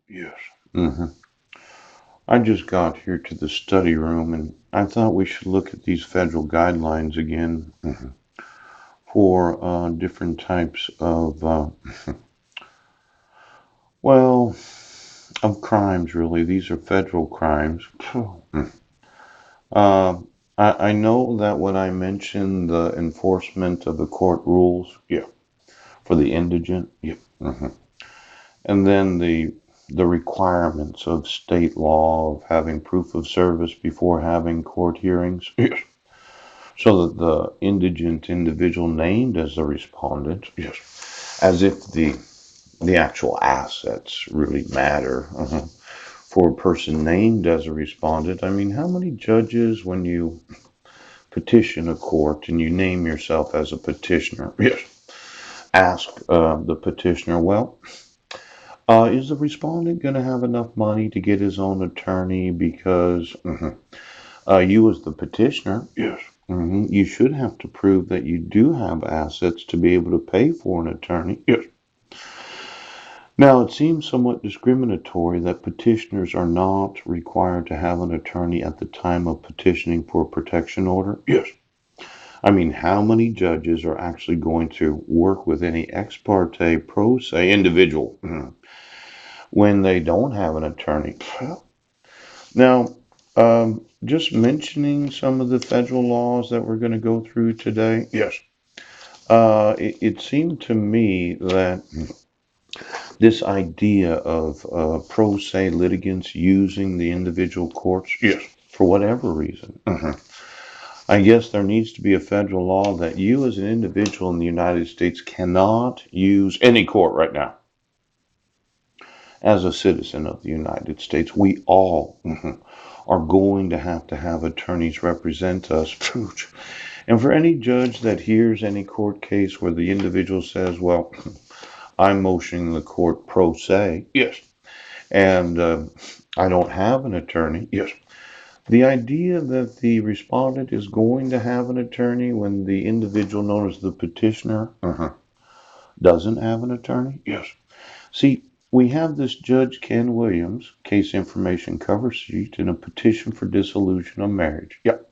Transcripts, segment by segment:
Yes. hmm I just got here to the study room and I thought we should look at these federal guidelines again for different types of, well, of crimes, really. These are federal crimes. Mm. Uh, I know that when I mentioned the enforcement of the court rules, yeah, for the indigent, yeah, and then the requirements of state law of having proof of service before having court hearings, yes, so that the indigent individual named as the respondent, yes, as if the actual assets really matter. For a person named as a respondent, I mean, how many judges, when you petition a court and you name yourself as a petitioner, yes, ask the petitioner, well, is the respondent going to have enough money to get his own attorney because you, as the petitioner, yes, you should have to prove that you do have assets to be able to pay for an attorney. Yes. Now, it seems somewhat discriminatory that petitioners are not required to have an attorney at the time of petitioning for a protection order. Yes. I mean, how many judges are actually going to work with any ex parte pro se individual when they don't have an attorney? Now, just mentioning some of the federal laws that we're going to go through today. Yes. It seemed to me that this idea of pro se litigants using the individual courts, yes, for whatever reason, I guess there needs to be a federal law that you as an individual in the United States cannot use any court right now. As a citizen of the United States, we all are going to have attorneys represent us. And for any judge that hears any court case where the individual says, well, I'm motioning the court pro se, yes, and I don't have an attorney, yes. The idea that the respondent is going to have an attorney when the individual known as the petitioner doesn't have an attorney, yes. See, we have this Judge Ken Williams case information cover sheet in a petition for dissolution of marriage. Yep.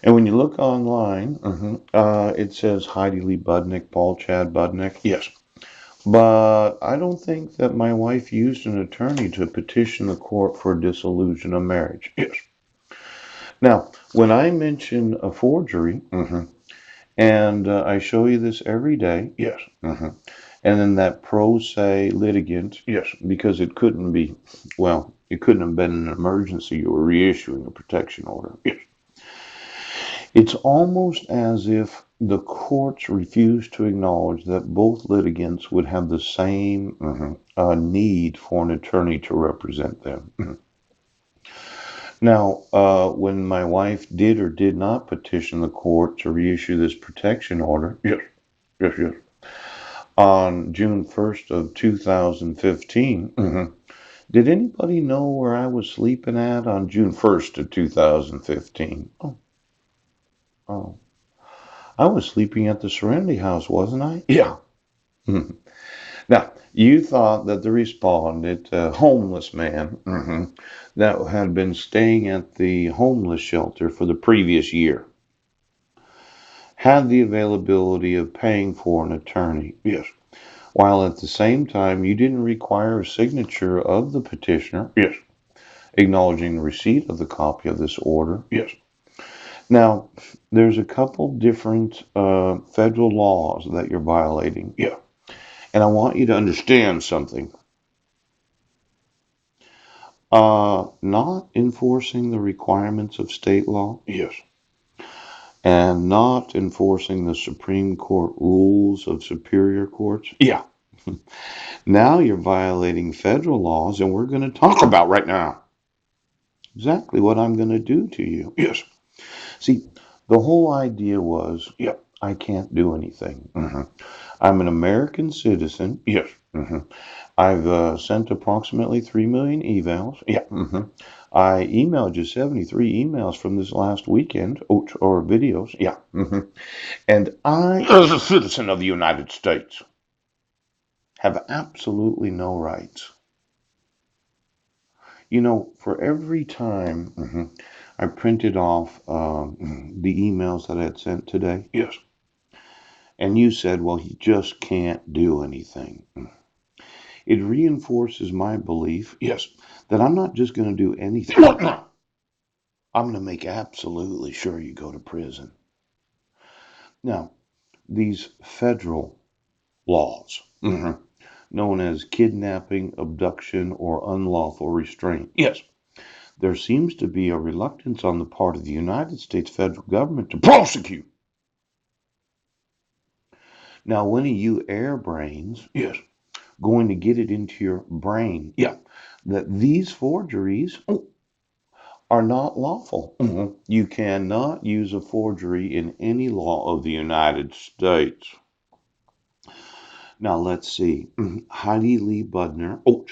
And when you look online, it says Heidi Lee Budnick, Paul Chad Budnick. Yes. But I don't think that my wife used an attorney to petition the court for dissolution of marriage. Yes. Now, when I mention a forgery, and I show you this every day, yes. And then that pro se litigant, yes, because it couldn't be, well, it couldn't have been an emergency. You were reissuing a protection order. Yes. It's almost as if the courts refuse to acknowledge that both litigants would have the same need for an attorney to represent them. Now, when my wife did or did not petition the court to reissue this protection order, yes, yes, on June 1st of 2015, did anybody know where I was sleeping at on June 1st of 2015? Oh, I was sleeping at the Serenity House, wasn't I? Yeah. Now, you thought that the respondent, a homeless man, that had been staying at the homeless shelter for the previous year, had the availability of paying for an attorney. Yes. While at the same time, you didn't require a signature of the petitioner. Yes. Acknowledging the receipt of the copy of this order. Yes. Now, there's a couple different federal laws that you're violating. Yeah. And I want you to understand something. Not enforcing the requirements of state law. Yes. And not enforcing the Supreme Court rules of superior courts. Yeah. Now you're violating federal laws, and we're going to talk about right now exactly what I'm going to do to you. Yes. See, the whole idea was, yep, I can't do anything. I'm an American citizen. Yes. I've sent approximately 3 million emails. Yeah. I emailed you 73 emails from this last weekend, or videos. Yeah. And I, as a citizen of the United States, have absolutely no rights. You know, for every time I printed off the emails that I had sent today, Yes. and you said, well, he just can't do anything. It reinforces my belief Yes. that I'm not just going to do anything. No. I'm going to make absolutely sure you go to prison. Now, these federal laws, known as kidnapping, abduction, or unlawful restraint, Yes. there seems to be a reluctance on the part of the United States federal government to prosecute. Now, when are you airbrains Yes. going to get it into your brain Yeah. that these forgeries are not lawful? You cannot use a forgery in any law of the United States. Now, let's see. Heidi Lee Budner. Oh,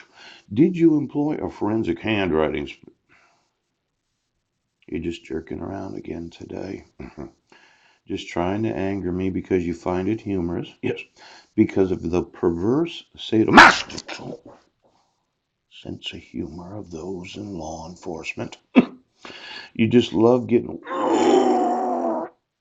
did you employ a forensic handwriting? You're just jerking around again today. Just trying to anger me because you find it humorous. Yes. Because of the perverse sadomasochistic sense of humor of those in law enforcement. You just love getting